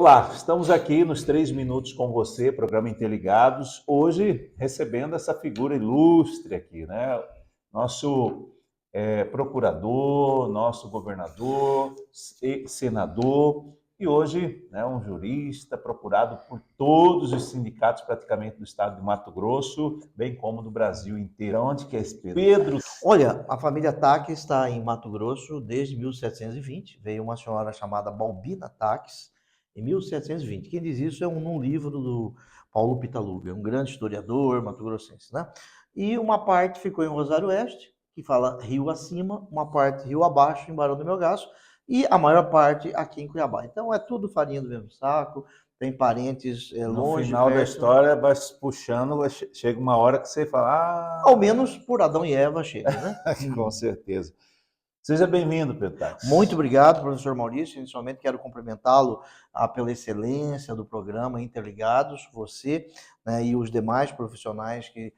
Olá, estamos aqui nos 3 minutos com você, programa Interligados, hoje recebendo essa figura ilustre aqui, né? Nosso procurador, nosso governador, senador e hoje um jurista procurado por todos os sindicatos praticamente do estado de Mato Grosso, bem como do Brasil inteiro. Onde que é esse Pedro? Pedro. Olha, a família Taques está em Mato Grosso desde 1720. Veio uma senhora chamada Balbina Taques em 1720. Quem diz isso é num livro do Paulo Pitaluga, um grande historiador mato-grossense, né? E uma parte ficou em Rosário Oeste, que fala rio acima, uma parte rio abaixo, em Barão do Melgaço, e a maior parte aqui em Cuiabá. Então é tudo farinha do mesmo saco, tem parentes No longe, final da perto. história, vai se puxando, chega uma hora que você fala, Ao menos por Adão e Eva chega, né? com certeza. Seja bem-vindo, Pedro Taques. Muito obrigado, professor Maurício. Inicialmente quero cumprimentá-lo pela excelência do programa Interligados, você, né, e os demais profissionais que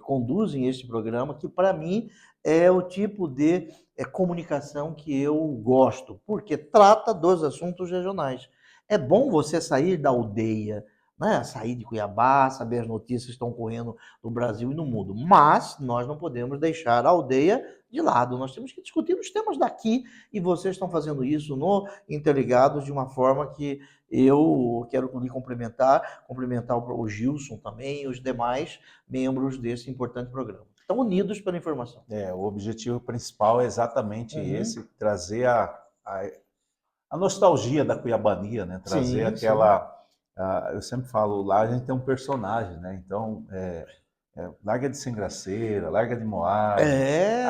conduzem este programa, que para mim é o tipo de comunicação que eu gosto, porque trata dos assuntos regionais. É bom você sair da aldeia, né, sair de Cuiabá, saber as notícias que estão ocorrendo no Brasil e no mundo, mas nós não podemos deixar a aldeia de lado. Nós temos que discutir os temas daqui e vocês estão fazendo isso no Interligados de uma forma que eu quero lhe cumprimentar o Gilson também e os demais membros desse importante programa. Estão unidos pela informação. O objetivo principal é exatamente esse, trazer a nostalgia da cuiabania, né? Trazer aquela... eu sempre falo, lá a gente tem um personagem, né? Então, larga de sem graceira, larga de moagem,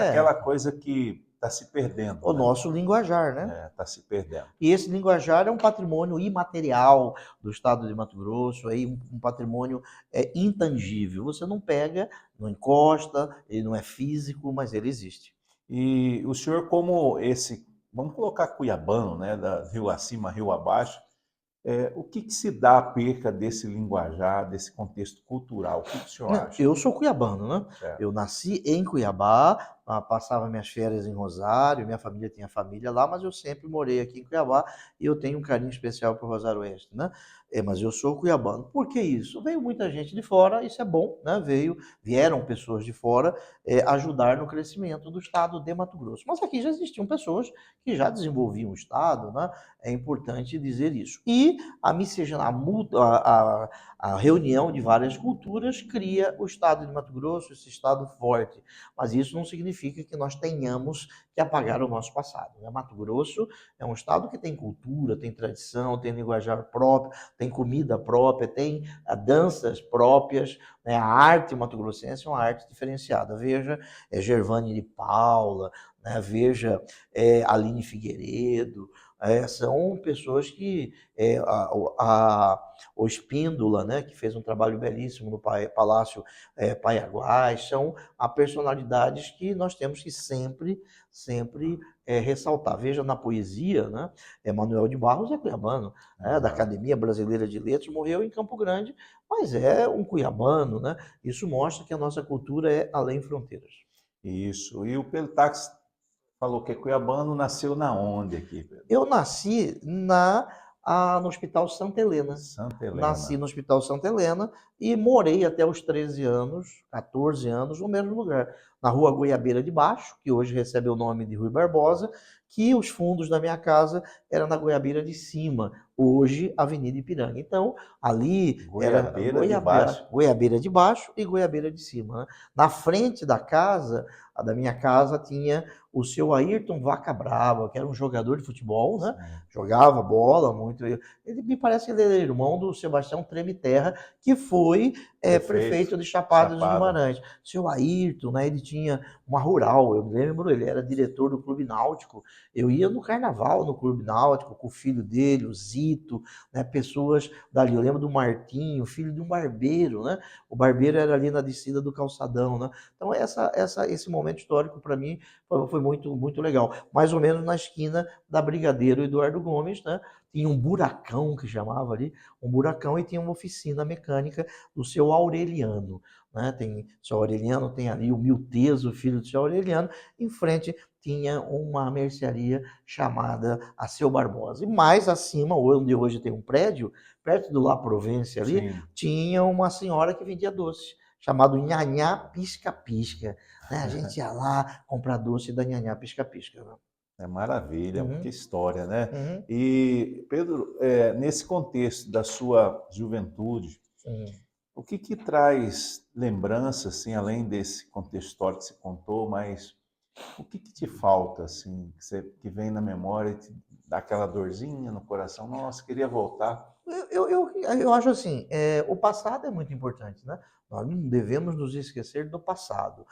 aquela coisa que está se perdendo. O nosso linguajar, né? Está se perdendo. E esse linguajar é um patrimônio imaterial do estado de Mato Grosso, aí um patrimônio intangível. Você não pega, não encosta, ele não é físico, mas ele existe. E o senhor, como esse, vamos colocar cuiabano, né, da rio acima, rio abaixo, o que se dá a perca desse linguajar, desse contexto cultural? O que o senhor acha? Eu sou cuiabano, né? Eu nasci em Cuiabá, passava minhas férias em Rosário, minha família tinha família lá, mas eu sempre morei aqui em Cuiabá e eu tenho um carinho especial para o Rosário Oeste, né? Mas eu sou cuiabano. Por que isso? Veio muita gente de fora, isso é bom, né? Vieram pessoas de fora ajudar no crescimento do estado de Mato Grosso. Mas aqui já existiam pessoas que já desenvolviam o estado, né? É importante dizer isso. E a miscigenação, a reunião de várias culturas cria o estado de Mato Grosso, esse estado forte. Mas isso não significa que nós tenhamos que apagar o nosso passado, né? Mato Grosso é um estado que tem cultura, tem tradição, tem linguajar próprio, tem comida própria, tem danças próprias, né? A arte mato-grossense é uma arte diferenciada. Veja Gervane de Paula, né? Veja Aline Figueiredo, são pessoas que o Espíndola, né, que fez um trabalho belíssimo no Palácio Paiaguás, são personalidades que nós temos que sempre ressaltar. Veja na poesia, né, Manuel de Barros é cuiabano, da Academia Brasileira de Letras, morreu em Campo Grande, mas é um cuiabano, né? Isso mostra que a nossa cultura é além fronteiras. Isso. E o Pedro Taques falou que é cuiabano, nasceu na onde aqui, Pedro? Eu nasci no Hospital Santa Helena. Santa Helena. Nasci no Hospital Santa Helena e morei até os 13 anos, 14 anos, no mesmo lugar. Na Rua Goiabeira de Baixo, que hoje recebe o nome de Rui Barbosa, que os fundos da minha casa eram na Goiabeira de Cima, hoje Avenida Ipiranga. Então, ali era Goiabeira de Baixo e Goiabeira de Cima, né? Na frente da minha casa, tinha o seu Ayrton Vaca Brava, que era um jogador de futebol, né? Jogava bola muito. Ele me parece que ele era irmão do Sebastião Treme Terra, que foi prefeito de Chapada dos Guimarães. Seu Ayrton, né? Ele tinha uma rural, eu me lembro, ele era diretor do Clube Náutico. Eu ia no carnaval no Clube Náutico com o filho dele, o Zito, né? Pessoas dali. Eu lembro do Martinho, filho de um barbeiro, né? O barbeiro era ali na descida do Calçadão, né? Então esse momento histórico para mim foi muito, muito legal. Mais ou menos na esquina da Brigadeiro Eduardo Gomes, né? Tinha um buracão que chamava ali, um buracão, e tinha uma oficina mecânica do seu Aureliano. né? Tem seu Aureliano, tem ali o Milteso, filho do seu Aureliano. Em frente tinha uma mercearia chamada a Seu Barbosa. E mais acima, onde hoje tem um prédio, perto do La Provence ali, Sim. tinha uma senhora que vendia doce, chamado Nhanhá Pisca-Pisca. Né? A gente ia lá comprar doce da Nhanhá Pisca-Pisca. Né? É maravilha, que Uhum, história, né? uhum, E, Pedro, nesse contexto da sua juventude, uhum. o que que traz lembrança, assim, além desse contexto histórico que você contou, mas o que que te falta, assim, que vem na memória e te dá aquela dorzinha no coração? Nossa, queria voltar. Eu acho assim, o passado é muito importante, né? Nós não devemos nos esquecer do passado.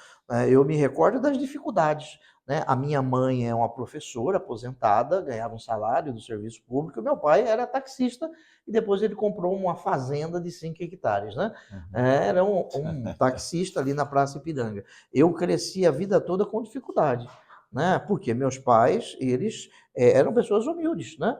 Eu me recordo das dificuldades, né? A minha mãe é uma professora aposentada, ganhava um salário do serviço público. Meu pai era taxista e depois ele comprou uma fazenda de 5 hectares, né? Uhum. Era um taxista ali na Praça Ipiranga. Eu cresci a vida toda com dificuldade, né? Porque meus pais, eles eram pessoas humildes, né?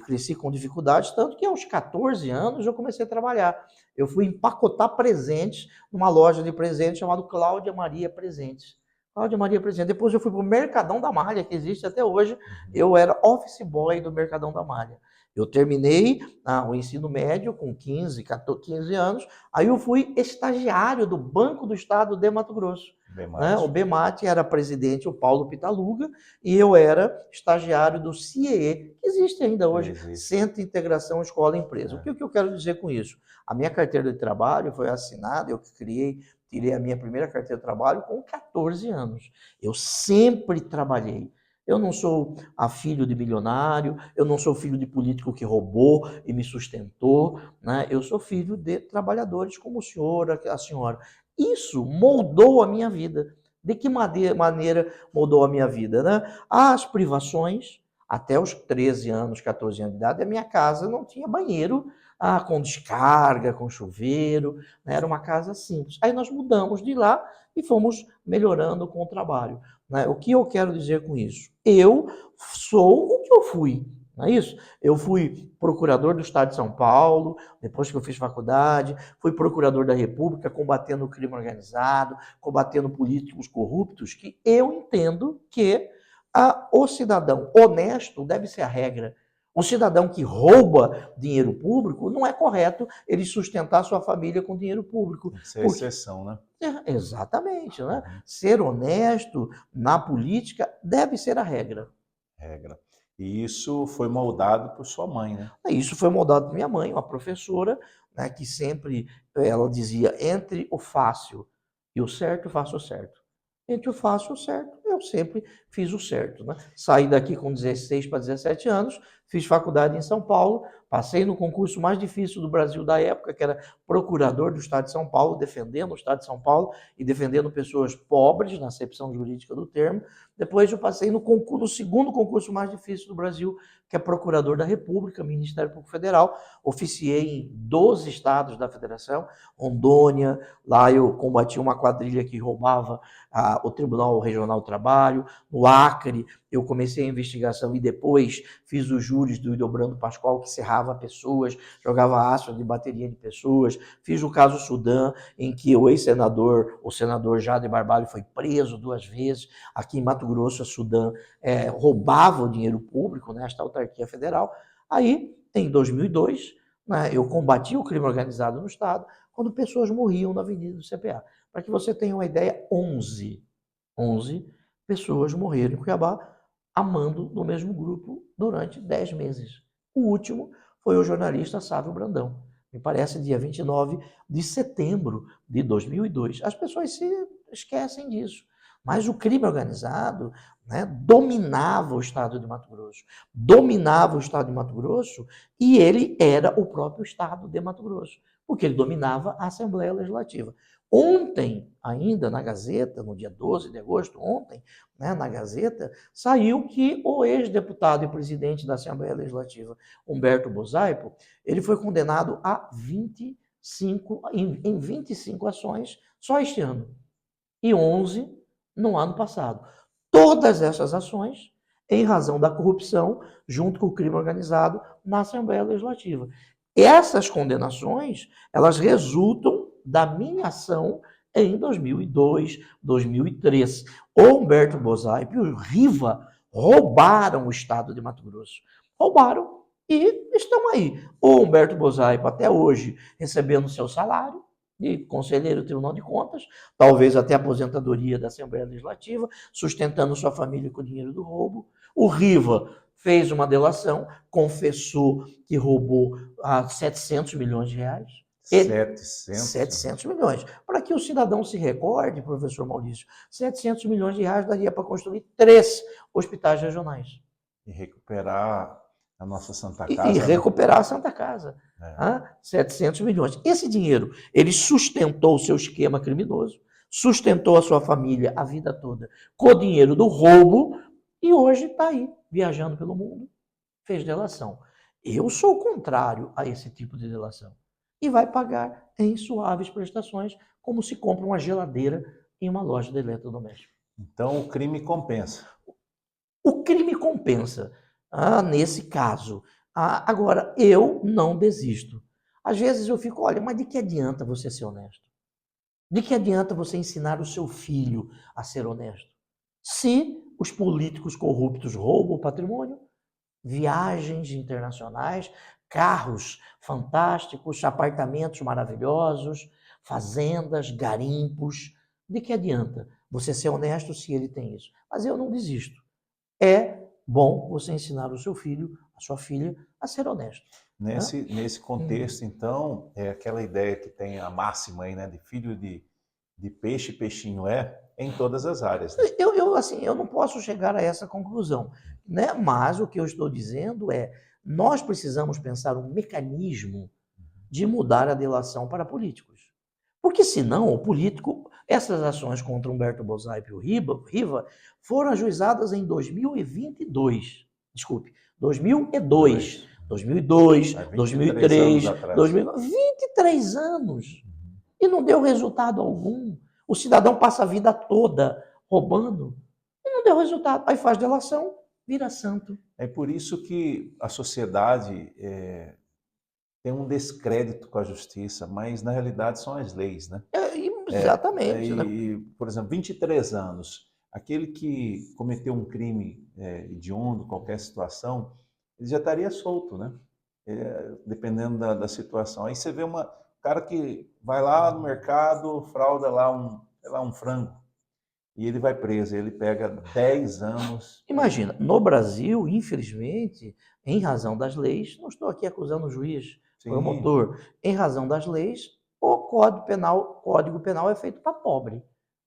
Cresci com dificuldades, tanto que aos 14 anos eu comecei a trabalhar. Eu fui empacotar presentes numa loja de presentes chamada Cláudia Maria Presentes. Cláudia Maria Presentes. Depois eu fui para o Mercadão da Malha, que existe até hoje. Uhum. Eu era office boy do Mercadão da Malha. Eu terminei o ensino médio com 15, 14, 15 anos. Aí eu fui estagiário do Banco do Estado de Mato Grosso. Né? O Bemate. BEMAT era presidente o Paulo Pitaluga e eu era estagiário do CIE, que existe ainda hoje, Existe. Centro de Integração Escola-Empresa. É. O que eu quero dizer com isso? A minha carteira de trabalho foi assinada, eu tirei a minha primeira carteira de trabalho com 14 anos. Eu sempre trabalhei. Eu não sou filho de milionário, eu não sou filho de político que roubou e me sustentou, né? Eu sou filho de trabalhadores como o senhor, a senhora. Isso moldou a minha vida. De que maneira mudou a minha vida, né? As privações, até os 13 anos, 14 anos de idade, a minha casa não tinha banheiro com descarga, com chuveiro, né? Era uma casa simples. Aí nós mudamos de lá e fomos melhorando com o trabalho. Né? O que eu quero dizer com isso? Eu sou o que eu fui. Não é isso? Eu fui procurador do Estado de São Paulo, depois que eu fiz faculdade, fui procurador da República, combatendo o crime organizado, combatendo políticos corruptos, que eu entendo que o cidadão honesto deve ser a regra. O cidadão que rouba dinheiro público, não é correto ele sustentar sua família com dinheiro público. Tem que ser a Porque exceção, né? exatamente, né? Uhum. Ser honesto na política deve ser a regra. Regra. E isso foi moldado por sua mãe, né? Isso foi moldado por minha mãe, uma professora, né, que sempre ela dizia: entre o fácil e o certo, faça o certo. Entre o fácil e o certo, eu sempre fiz o certo. Né? Saí daqui com 16 para 17 anos, fiz faculdade em São Paulo, passei no concurso mais difícil do Brasil da época, que era procurador do Estado de São Paulo, defendendo o Estado de São Paulo e defendendo pessoas pobres, na acepção jurídica do termo. Depois eu passei no segundo concurso mais difícil do Brasil, que é procurador da República, Ministério Público Federal. Oficiei em 12 estados da federação, Rondônia, lá eu combati uma quadrilha que roubava o Tribunal Regional do Trabalho. No Acre, eu comecei a investigação e depois fiz os júris do Ildebrando Pascoal, que cerrava pessoas, jogava ácido de bateria de pessoas. Fiz o caso Sudã, em que o ex-senador, o senador Jader Barbalho, foi preso 2 vezes. Aqui em Mato Grosso, a Sudã roubava o dinheiro público, né, esta autarquia federal. Aí, em 2002, né, eu combati o crime organizado no Estado, quando pessoas morriam na Avenida do CPA. Para que você tenha uma ideia, 11 pessoas morreram em Cuiabá, amando no mesmo grupo durante 10 meses. O último foi o jornalista Sávio Brandão, me parece dia 29 de setembro de 2002. As pessoas se esquecem disso. Mas o crime organizado, né, dominava o estado de Mato Grosso. Dominava o estado de Mato Grosso e ele era o próprio estado de Mato Grosso, porque ele dominava a Assembleia Legislativa. Ontem, ainda na Gazeta, no dia 12 de agosto, ontem, né, na Gazeta, saiu que o ex-deputado e presidente da Assembleia Legislativa, Humberto Bozaipo, ele foi condenado a 25, em 25 ações só este ano e 11 no ano passado. Todas essas ações em razão da corrupção junto com o crime organizado na Assembleia Legislativa. Essas condenações, elas resultam da minha ação em 2002, 2003. O Humberto Bozaipo e o Riva roubaram o estado de Mato Grosso. Roubaram e estão aí. O Humberto Bozaipo até hoje recebendo seu salário de conselheiro do Tribunal de Contas, talvez até aposentadoria da Assembleia Legislativa, sustentando sua família com o dinheiro do roubo. O Riva fez uma delação, confessou que roubou 700 milhões de reais. 700 milhões. Para que o cidadão se recorde, professor Maurício, 700 milhões de reais daria para construir 3 hospitais regionais. E recuperar a nossa Santa Casa. E recuperar a Santa Casa. 700 milhões. Esse dinheiro, ele sustentou o seu esquema criminoso, sustentou a sua família a vida toda com o dinheiro do roubo e hoje está aí, viajando pelo mundo, fez delação. Eu sou contrário a esse tipo de delação. E vai pagar em suaves prestações, como se compra uma geladeira em uma loja de eletrodoméstico. Então, o crime compensa. O crime compensa, nesse caso. Agora, eu não desisto. Às vezes eu fico, olha, mas de que adianta você ser honesto? De que adianta você ensinar o seu filho a ser honesto? Se os políticos corruptos roubam o patrimônio, viagens internacionais, carros fantásticos, apartamentos maravilhosos, fazendas, garimpos. De que adianta você ser honesto se ele tem isso? Mas eu não desisto. É bom você ensinar o seu filho, a sua filha, a ser honesto. Nesse contexto, então, é aquela ideia que tem a máxima aí, né, de filho de peixe, peixinho em todas as áreas. Né? Eu não posso chegar a essa conclusão, né? Mas o que eu estou dizendo é, nós precisamos pensar um mecanismo de mudar a delação para políticos. Porque senão o político, essas ações contra Humberto Bozaipo e o Riva foram ajuizadas em 2022. Desculpe, 2002, 2003, 23 anos. E não deu resultado algum. O cidadão passa a vida toda roubando e não deu resultado. Aí faz delação, vira santo. É por isso que a sociedade tem um descrédito com a justiça, mas na realidade são as leis, né? Exatamente. Por exemplo, 23 anos, aquele que cometeu um crime hediondo, qualquer situação, ele já estaria solto, né? Dependendo da situação. Aí você vê um cara que vai lá no mercado, frauda lá um frango, e ele vai preso, ele pega 10 anos. Imagina, no Brasil, infelizmente, em razão das leis, não estou aqui acusando o juiz, promotor, em razão das leis, o Código Penal é feito para pobre.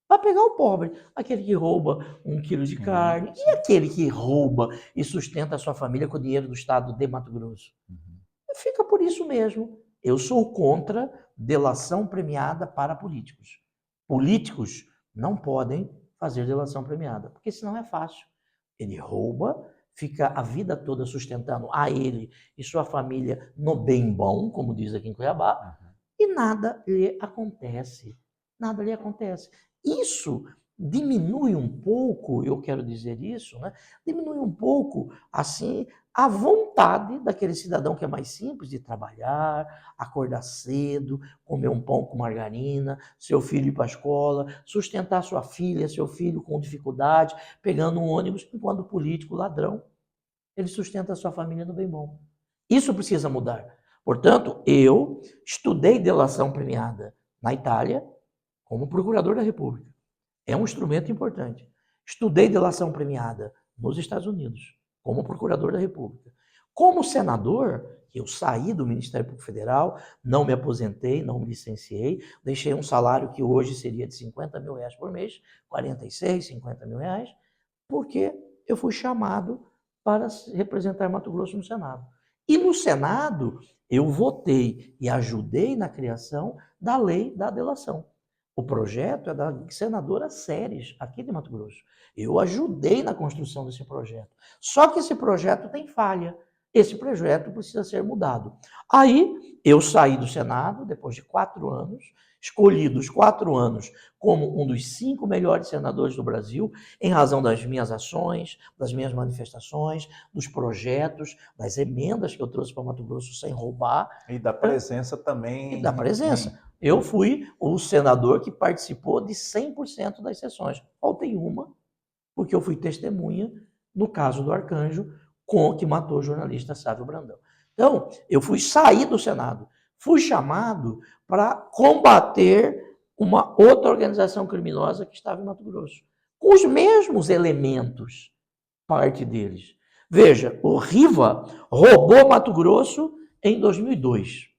Para pegar o pobre, aquele que rouba 1 quilo de carne, e aquele que rouba e sustenta a sua família com o dinheiro do Estado de Mato Grosso. Fica por isso mesmo. Eu sou contra delação premiada para políticos. Políticos não podem fazer delação premiada, porque senão é fácil. Ele rouba, fica a vida toda sustentando a ele e sua família no bem bom, como diz aqui em Cuiabá, e nada lhe acontece. Nada lhe acontece. Isso diminui um pouco, eu quero dizer isso, né? Diminui um pouco, assim, a vontade daquele cidadão que é mais simples de trabalhar, acordar cedo, comer um pão com margarina, seu filho ir para a escola, sustentar sua filha, seu filho com dificuldade, pegando um ônibus, enquanto o político ladrão, ele sustenta a sua família no bem bom. Isso precisa mudar. Portanto, eu estudei delação premiada na Itália como procurador da República. É um instrumento importante. Estudei delação premiada nos Estados Unidos como procurador da República. Como senador, eu saí do Ministério Público Federal, não me aposentei, não me licenciei, deixei um salário que hoje seria de 50 mil reais por mês, 46, 50 mil reais, porque eu fui chamado para representar Mato Grosso no Senado. E no Senado, eu votei e ajudei na criação da lei da delação. O projeto é da senadora Séries, aqui de Mato Grosso. Eu ajudei na construção desse projeto. Só que esse projeto tem falha. Esse projeto precisa ser mudado. Aí, eu saí do Senado, depois de 4 anos, escolhido os 4 anos como um dos 5 melhores senadores do Brasil, em razão das minhas ações, das minhas manifestações, dos projetos, das emendas que eu trouxe para Mato Grosso sem roubar. E da presença também. E da presença. Eu fui o senador que participou de 100% das sessões. Faltei uma, porque eu fui testemunha no caso do Arcanjo, que matou o jornalista Sávio Brandão. Então, eu fui sair do Senado, fui chamado para combater uma outra organização criminosa que estava em Mato Grosso, com os mesmos elementos, parte deles. Veja, o Riva roubou Mato Grosso em 2002.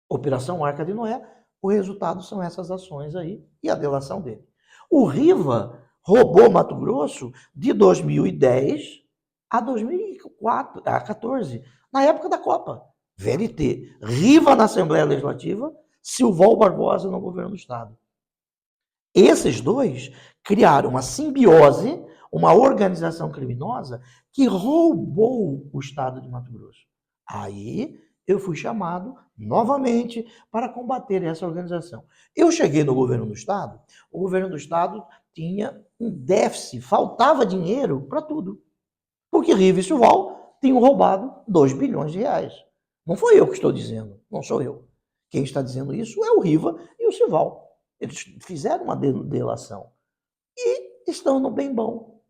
Operação Arca de Noé, o resultado são essas ações aí e a delação dele. O Riva roubou Mato Grosso de 2010 a 2014, na época da Copa. VLT, Riva na Assembleia Legislativa, Silval Barbosa no governo do Estado. Esses dois criaram uma simbiose, uma organização criminosa que roubou o Estado de Mato Grosso. Aí eu fui chamado novamente para combater essa organização. Eu cheguei no governo do Estado, o governo do Estado tinha um déficit, faltava dinheiro para tudo. Porque Riva e Silval tinham roubado 2 bilhões de reais. Não foi eu que estou dizendo, não sou eu. Quem está dizendo isso é o Riva e o Silval. Eles fizeram uma delação e estão no bem bom,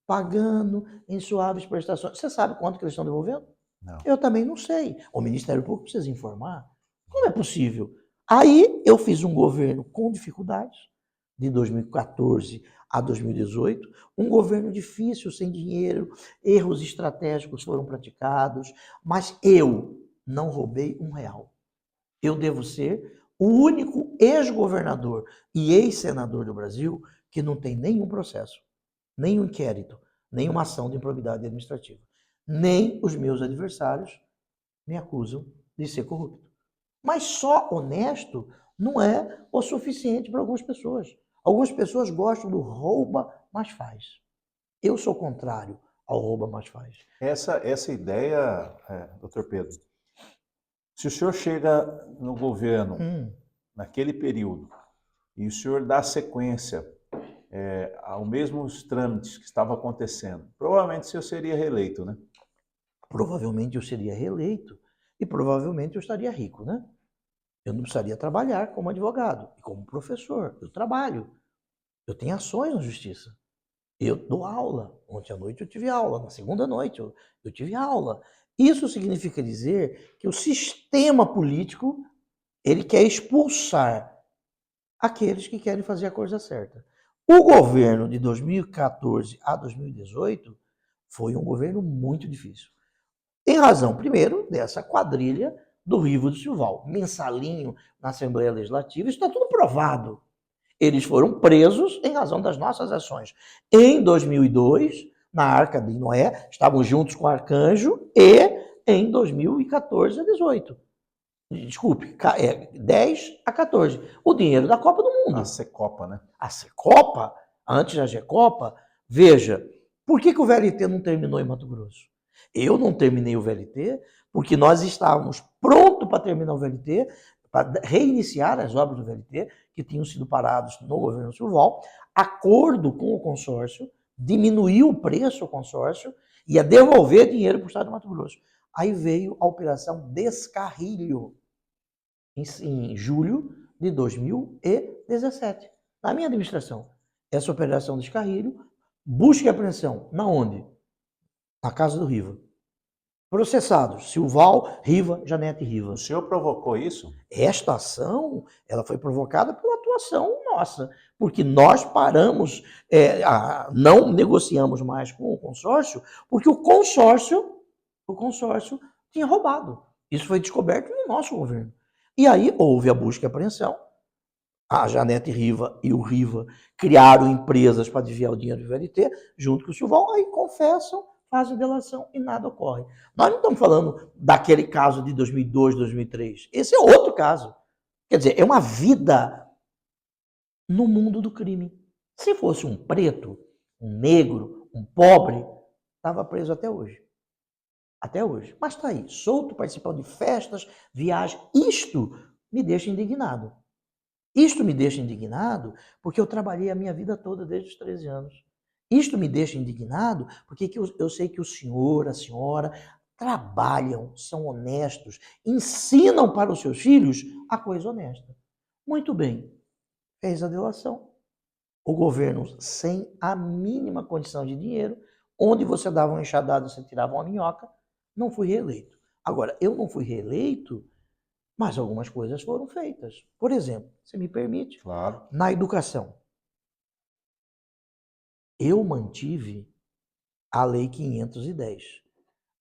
pagando em suaves prestações. Você sabe quanto que eles estão devolvendo? Não. Eu também não sei. O Ministério Público precisa informar. Como é possível? Aí eu fiz um governo com dificuldades, de 2014 a 2018, um governo difícil, sem dinheiro, erros estratégicos foram praticados, mas eu não roubei R$1. Eu devo ser o único ex-governador e ex-senador do Brasil que não tem nenhum processo, nenhum inquérito, nenhuma ação de improbidade administrativa. Nem os meus adversários me acusam de ser corrupto. Mas só honesto não é o suficiente para algumas pessoas. Algumas pessoas gostam do rouba, mas faz. Eu sou contrário ao rouba, mas faz. Essa ideia, doutor Pedro, se o senhor chega no governo naquele período e o senhor dá sequência aos mesmos trâmites que estavam acontecendo, provavelmente o senhor seria reeleito, né? Provavelmente eu seria reeleito e provavelmente eu estaria rico, né? Eu não precisaria trabalhar como advogado e como professor. Eu trabalho. Eu tenho ações na justiça. Eu dou aula. Ontem à noite eu tive aula. Na segunda noite eu tive aula. Isso significa dizer que o sistema político ele quer expulsar aqueles que querem fazer a coisa certa. O governo de 2014 a 2018 foi um governo muito difícil. Em razão, primeiro, dessa quadrilha do Riva do Silval, mensalinho na Assembleia Legislativa, isso está tudo provado. Eles foram presos em razão das nossas ações. Em 2002, na Arca de Noé, estavam juntos com o Arcanjo, e em 2014 a 18. Desculpe, 10 a 14. O dinheiro da Copa do Mundo. A Secopa, né? A Secopa, antes da Gecopa, veja, por que o VLT não terminou em Mato Grosso? Eu não terminei o VLT porque nós estávamos prontos para terminar o VLT, para reiniciar as obras do VLT, que tinham sido parados no governo Silval, acordo com o consórcio, diminuiu o preço ao consórcio, ia devolver dinheiro para o Estado de Mato Grosso. Aí veio a Operação Descarrilho, em julho de 2017, na minha administração. Essa Operação Descarrilho, busca e apreensão, na onde? Na casa do Riva. Processados, Silval, Riva, Janete Riva. O senhor provocou isso? Esta ação, ela foi provocada pela atuação nossa, porque nós paramos, não negociamos mais com o consórcio, porque o consórcio tinha roubado. Isso foi descoberto no nosso governo. E aí houve a busca e apreensão. A Janete Riva e o Riva criaram empresas para desviar o dinheiro do VLT, junto com o Silval, aí confessam, fazem delação e nada ocorre. Nós não estamos falando daquele caso de 2002, 2003. Esse é outro caso. Quer dizer, é uma vida no mundo do crime. Se fosse um preto, um negro, um pobre, estava preso até hoje. Até hoje. Mas está aí, solto, participando de festas, viagens. Isto me deixa indignado. Isto me deixa indignado porque eu trabalhei a minha vida toda desde os 13 anos. Isto me deixa indignado porque eu sei que o senhor, a senhora, trabalham, são honestos, ensinam para os seus filhos a coisa honesta. Muito bem, fez a delação. O governo, sem a mínima condição de dinheiro, onde você dava uma enxadada, você tirava uma minhoca, não fui reeleito. Agora, eu não fui reeleito, mas algumas coisas foram feitas. Por exemplo, se me permite, Claro. na educação. Eu mantive a Lei 510,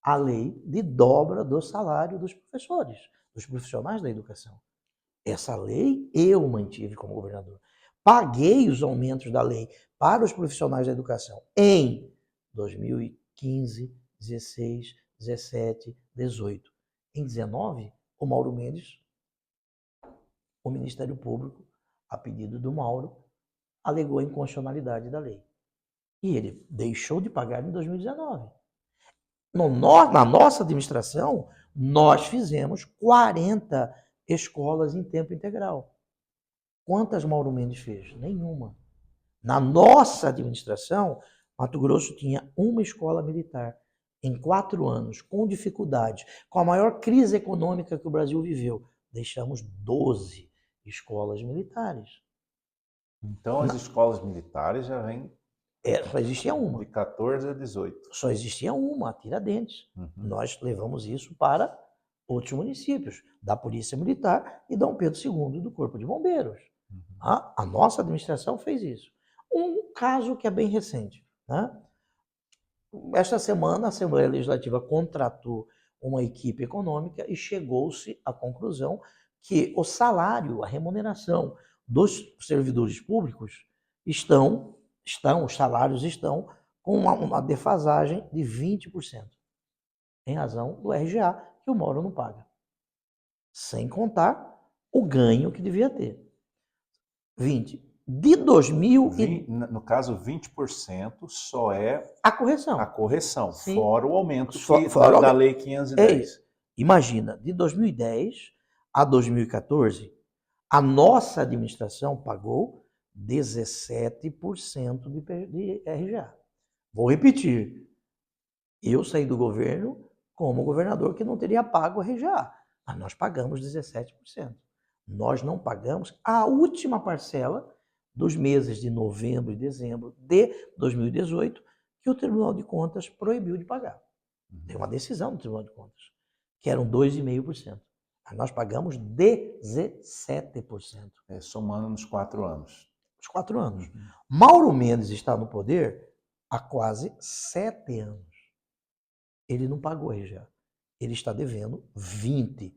a lei de dobra do salário dos professores, dos profissionais da educação. Essa lei eu mantive como governador. Paguei os aumentos da lei para os profissionais da educação em 2015, 16, 17, 18. Em 19, o Mauro Mendes, o Ministério Público, a pedido do Mauro, alegou a inconstitucionalidade da lei. E ele deixou de pagar em 2019. Na nossa administração, nós fizemos 40 escolas em tempo integral. Quantas Mauro Mendes fez? Nenhuma. Na nossa administração, Mato Grosso tinha uma escola militar em 4 anos, com dificuldade, com a maior crise econômica que o Brasil viveu. Deixamos 12 escolas militares. Então, as escolas militares já vêm Só existia uma. de 14 a 18. Só existia uma, a Tiradentes. Nós levamos isso para outros municípios, da Polícia Militar e Dom Pedro II do Corpo de Bombeiros. A nossa administração fez isso. Um caso que é bem recente. Né? Esta semana, a Assembleia Legislativa contratou uma equipe econômica e chegou-se à conclusão que o salário, a remuneração dos servidores públicos os salários estão com uma defasagem de 20%, em razão do RGA, que o Mauro não paga. Sem contar o ganho que devia ter. 20%. De 2000... No caso, 20% só é a correção. A correção, Sim. Fora o aumento fora da Lei 510. É isso. Imagina, de 2010 a 2014, a nossa administração pagou 17% de RGA. Vou repetir. Eu saí do governo como governador que não teria pago a RGA, mas nós pagamos 17%. Nós não pagamos a última parcela dos meses de novembro e dezembro de 2018, que o Tribunal de Contas proibiu de pagar. Tem uma decisão do Tribunal de Contas, que eram 2,5%. Mas nós pagamos 17%. Somando nos 4 anos. Os 4 anos. Mauro Mendes está no poder há quase 7 anos. Ele não pagou a RGA. Ele está devendo 20%.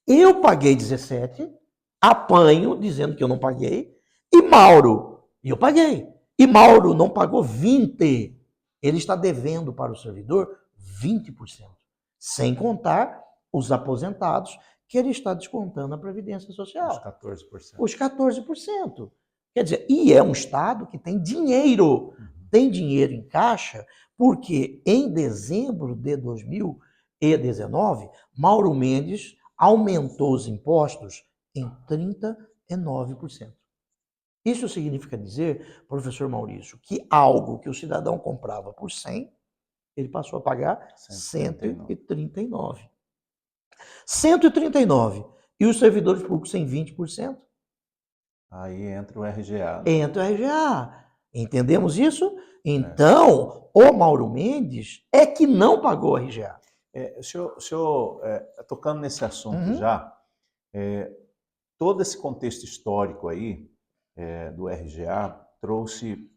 Eu paguei 17%, apanho dizendo que eu não paguei, e eu paguei. E Mauro não pagou 20%. Ele está devendo para o servidor 20%. Sem contar os aposentados, que ele está descontando na Previdência Social. Os 14%. Os 14%. Quer dizer, e é um Estado que tem dinheiro. Tem dinheiro em caixa, porque em dezembro de 2019, Mauro Mendes aumentou os impostos em 39%. Isso significa dizer, professor Maurício, que algo que o cidadão comprava por 100, ele passou a pagar 139. 139. E os servidores públicos sem 20%? Aí entra o RGA. Entra o RGA. Entendemos isso? Então, o Mauro Mendes é que não pagou o RGA. O senhor tocando nesse assunto já, todo esse contexto histórico aí do RGA trouxe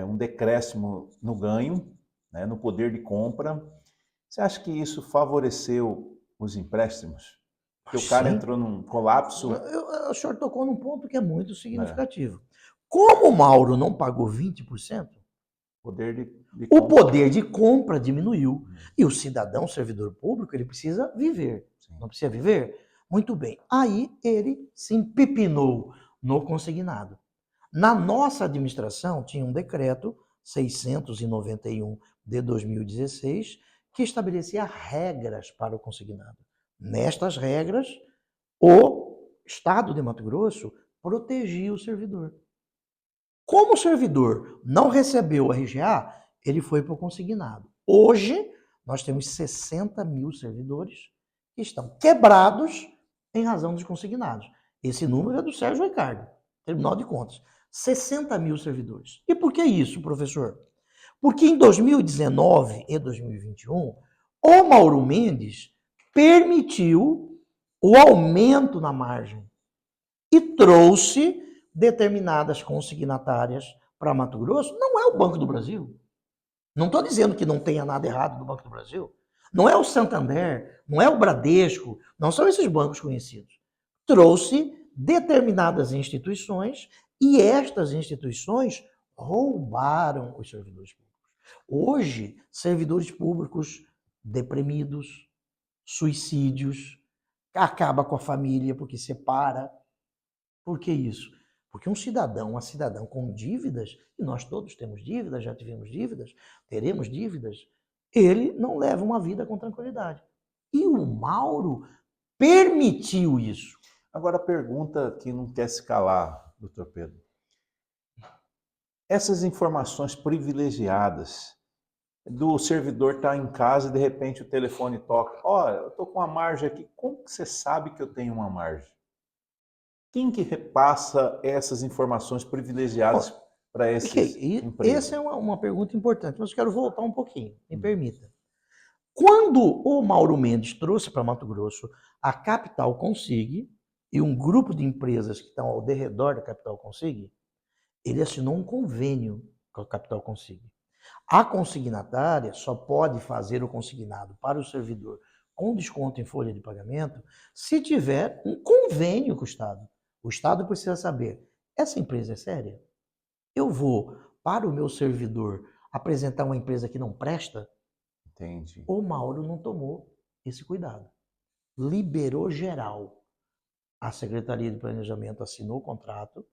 um decréscimo no ganho, né, no poder de compra. Você acha que isso favoreceu os empréstimos? Porque o cara entrou num colapso. O senhor tocou num ponto que é muito significativo. Como o Mauro não pagou 20%, o poder de compra diminuiu. E o cidadão servidor público, ele precisa viver. Sim. Não precisa viver? Muito bem. Aí ele se empepinou no consignado. Na nossa administração, tinha um decreto 691 de 2016 que estabelecia regras para o consignado. Nestas regras, o Estado de Mato Grosso protegia o servidor. Como o servidor não recebeu o RGA, ele foi para o consignado. Hoje, nós temos 60 mil servidores que estão quebrados em razão dos consignados. Esse número é do Sérgio Ricardo, Tribunal de Contas. 60 mil servidores. E por que isso, professor? Porque em 2019 e 2021, o Mauro Mendes permitiu o aumento na margem e trouxe determinadas consignatárias para Mato Grosso. Não é o Banco do Brasil. Não estou dizendo que não tenha nada errado no Banco do Brasil. Não é o Santander, não é o Bradesco, não são esses bancos conhecidos. Trouxe determinadas instituições e estas instituições roubaram os servidores públicos. Hoje, servidores públicos deprimidos, suicídios, acaba com a família porque separa. Por que isso? Porque um cidadão, uma cidadã com dívidas, e nós todos temos dívidas, já tivemos dívidas, teremos dívidas, ele não leva uma vida com tranquilidade. E o Mauro permitiu isso. Agora a pergunta que não quer se calar, doutor Pedro. Essas informações privilegiadas do servidor estar em casa e de repente o telefone toca. Ó, eu estou com uma margem aqui. Como que você sabe que eu tenho uma margem? Quem que repassa essas informações privilegiadas para esses empresas? Essa é uma pergunta importante, mas eu quero voltar um pouquinho, me permita. Quando o Mauro Mendes trouxe para Mato Grosso a Capital Consig e um grupo de empresas que estão ao derredor da Capital Consig, ele assinou um convênio com a Capital Consig. A consignatária só pode fazer o consignado para o servidor com desconto em folha de pagamento se tiver um convênio com o Estado. O Estado precisa saber, essa empresa é séria? Eu vou, para o meu servidor, apresentar uma empresa que não presta? Entendi. O Mauro não tomou esse cuidado. Liberou geral. A Secretaria de Planejamento assinou o contrato,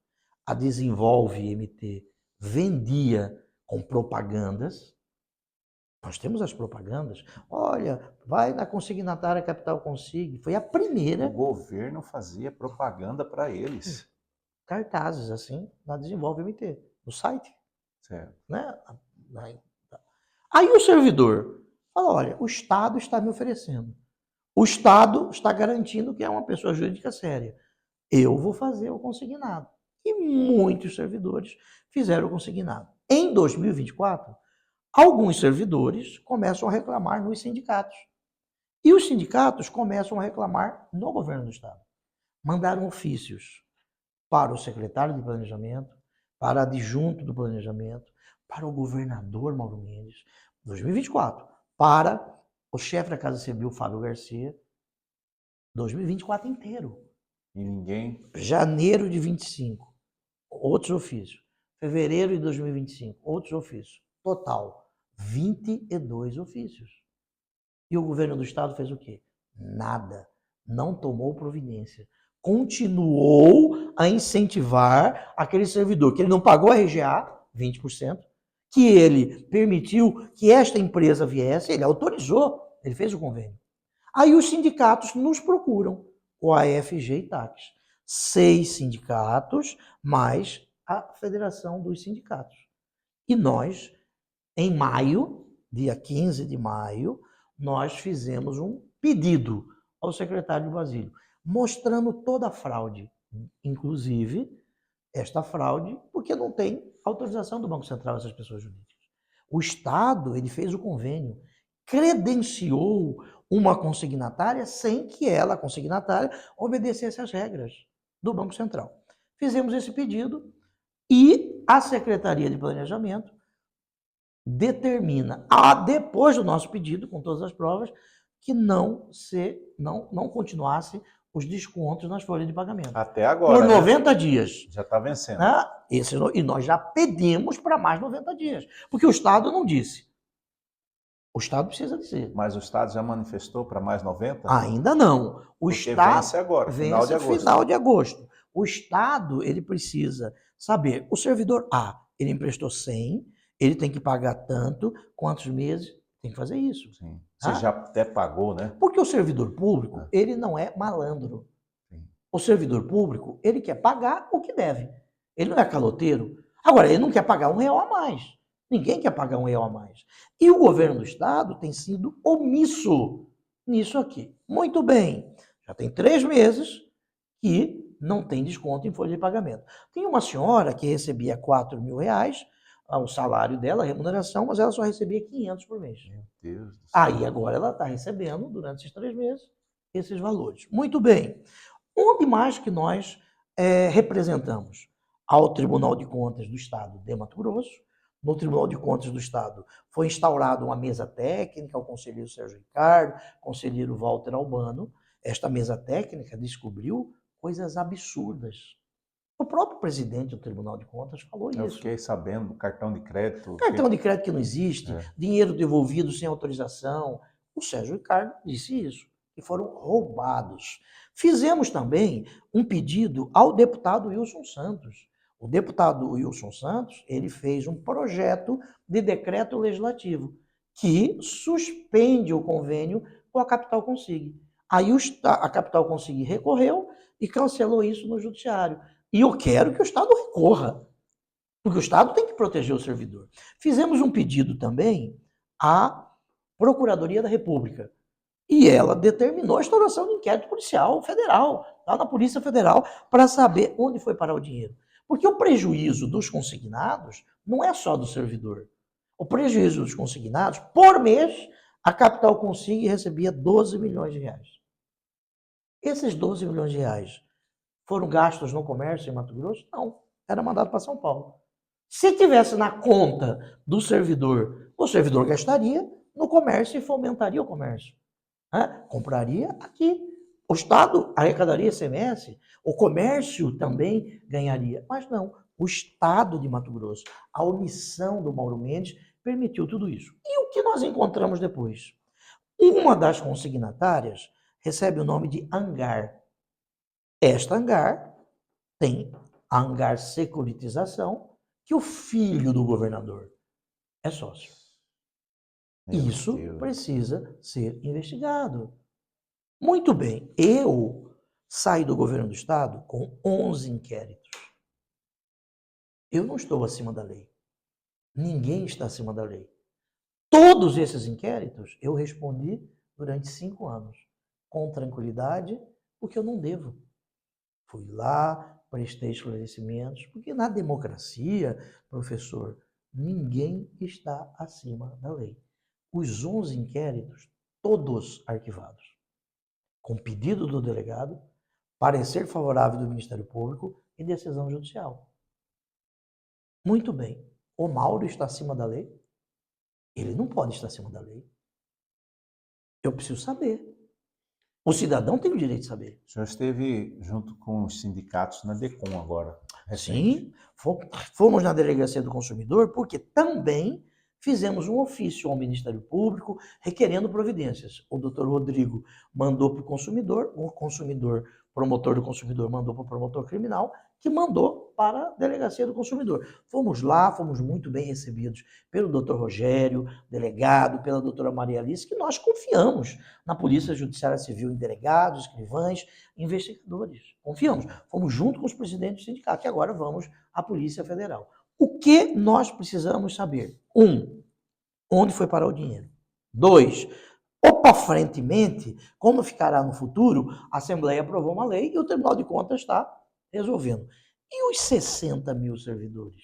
a Desenvolve MT vendia com propagandas. Nós temos as propagandas. Olha, vai na consignatária Capital Consig. Foi a primeira. O governo fazia propaganda para eles. Cartazes, assim, na Desenvolve MT, no site. Certo. Né? Aí o servidor fala, olha, o Estado está me oferecendo. O Estado está garantindo que é uma pessoa jurídica séria. Eu vou fazer o consignado. E muitos servidores fizeram o consignado. Em 2024, alguns servidores começam a reclamar nos sindicatos. E os sindicatos começam a reclamar no governo do Estado. Mandaram ofícios para o secretário de Planejamento, para o adjunto do Planejamento, para o governador Mauro Mendes, 2024, para o chefe da Casa Civil, Fábio Garcia, 2024 inteiro. E ninguém... Janeiro de 25, outros ofícios. Fevereiro de 2025, outros ofícios. Total, 22 ofícios. E o governo do Estado fez o quê? Nada. Não tomou providência. Continuou a incentivar aquele servidor que ele não pagou a RGA, 20%, que ele permitiu que esta empresa viesse, ele autorizou, ele fez o convênio. Aí os sindicatos nos procuram, o AFG e TACS. 6 sindicatos, mais a Federação dos Sindicatos. E nós, em maio, dia 15 de maio, nós fizemos um pedido ao secretário de Basílio, mostrando toda a fraude, inclusive esta fraude, porque não tem autorização do Banco Central essas pessoas jurídicas. O Estado, ele fez o convênio, credenciou uma consignatária sem que ela, a consignatária, obedecesse às regras do Banco Central. Fizemos esse pedido e a Secretaria de Planejamento determina, depois do nosso pedido, com todas as provas, que não continuasse os descontos nas folhas de pagamento. Até agora. Por 90 dias. Já está vencendo. E nós já pedimos para mais 90 dias. Porque o Estado não disse. O Estado precisa dizer. Mas o Estado já manifestou para mais 90? Ainda não. O Estado vence agora, final de agosto. O Estado, ele precisa saber, o servidor A, ele emprestou 100, ele tem que pagar tanto, quantos meses, tem que fazer isso. Sim. Você já até pagou, né? Porque o servidor público, ele não é malandro. Sim. O servidor público, ele quer pagar o que deve. Ele não é caloteiro. Agora, ele não quer pagar R$1 a mais. Ninguém quer pagar R$ 1 a mais. E o governo do estado tem sido omisso nisso aqui. Muito bem, já tem 3 meses que não tem desconto em folha de pagamento. Tem uma senhora que recebia R$ 4.000, o salário dela, a remuneração, mas ela só recebia 500 por mês. Meu Deus do céu. Aí agora ela está recebendo, durante esses 3 meses, esses valores. Muito bem. Onde mais que nós representamos? Ao Tribunal de Contas do Estado de Mato Grosso. No Tribunal de Contas do Estado foi instaurada uma mesa técnica, o conselheiro Sérgio Ricardo, conselheiro Walter Albano. Esta mesa técnica descobriu coisas absurdas. O próprio presidente do Tribunal de Contas falou Eu isso. fiquei sabendo do cartão de crédito. Cartão de crédito que não existe, É. dinheiro devolvido sem autorização. O Sérgio Ricardo disse isso, que foram roubados. Fizemos também um pedido ao deputado Wilson Santos. O deputado Wilson Santos, ele fez um projeto de decreto legislativo que suspende o convênio com a Capital Consig. Aí a Capital Consig recorreu e cancelou isso no judiciário. E eu quero que o Estado recorra, porque o Estado tem que proteger o servidor. Fizemos um pedido também à Procuradoria da República. E ela determinou a instauração de inquérito policial federal, lá na Polícia Federal, para saber onde foi parar o dinheiro. Porque o prejuízo dos consignados não é só do servidor. O prejuízo dos consignados, por mês, a Capital Consig recebia R$ 12 milhões. Esses R$ 12 milhões foram gastos no comércio em Mato Grosso? Não, era mandado para São Paulo. Se tivesse na conta do servidor, o servidor gastaria no comércio e fomentaria o comércio. Compraria aqui. O Estado arrecadaria ICMS, o comércio também ganharia. Mas não, o Estado de Mato Grosso, a omissão do Mauro Mendes, permitiu tudo isso. E o que nós encontramos depois? Uma das consignatárias recebe o nome de Hangar. Esta Hangar tem a Hangar Securitização, que o filho do governador é sócio. Isso precisa ser investigado. Muito bem, eu saí do governo do estado com 11 inquéritos. Eu não estou acima da lei. Ninguém está acima da lei. Todos esses inquéritos eu respondi durante 5 anos, com tranquilidade, porque eu não devo. Fui lá, prestei esclarecimentos, porque na democracia, professor, ninguém está acima da lei. Os 11 inquéritos, todos arquivados, com pedido do delegado, parecer favorável do Ministério Público e decisão judicial. Muito bem. O Mauro está acima da lei? Ele não pode estar acima da lei. Eu preciso saber. O cidadão tem o direito de saber. O senhor esteve junto com os sindicatos na DECOM agora. Sim, fomos na Delegacia do Consumidor porque também fizemos um ofício ao Ministério Público requerendo providências. O doutor Rodrigo mandou para o promotor do consumidor mandou para o promotor criminal, que mandou para a Delegacia do Consumidor. Fomos lá, fomos muito bem recebidos pelo doutor Rogério, delegado, pela doutora Maria Alice, que nós confiamos na Polícia Judiciária Civil, em delegados, escrivães, investigadores. Confiamos. Fomos junto com os presidentes do sindicato e agora vamos à Polícia Federal. O que nós precisamos saber? 1. Onde foi parar o dinheiro? 2. Aparentemente, como ficará no futuro, a Assembleia aprovou uma lei e o Tribunal de Contas está resolvendo. E os 60 mil servidores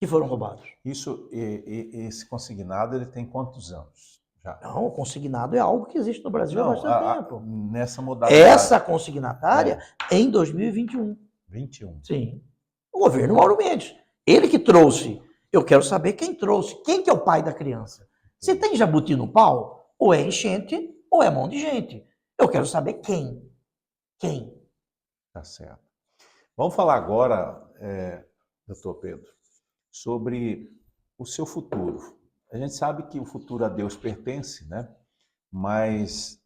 que foram roubados? Esse consignado, ele tem quantos anos? Já? Não, o consignado é algo que existe no Brasil há bastante tempo. Nessa modalidade. Essa consignatária é em 2021. 21. Sim. O governo Mauro Mendes. Ele que trouxe. Eu quero saber quem trouxe. Quem que é o pai da criança? Se tem jabuti no pau, ou é enchente, ou é mão de gente. Eu quero saber quem. Quem? Tá certo. Vamos falar agora, doutor Pedro, sobre o seu futuro. A gente sabe que o futuro a Deus pertence, né? Mas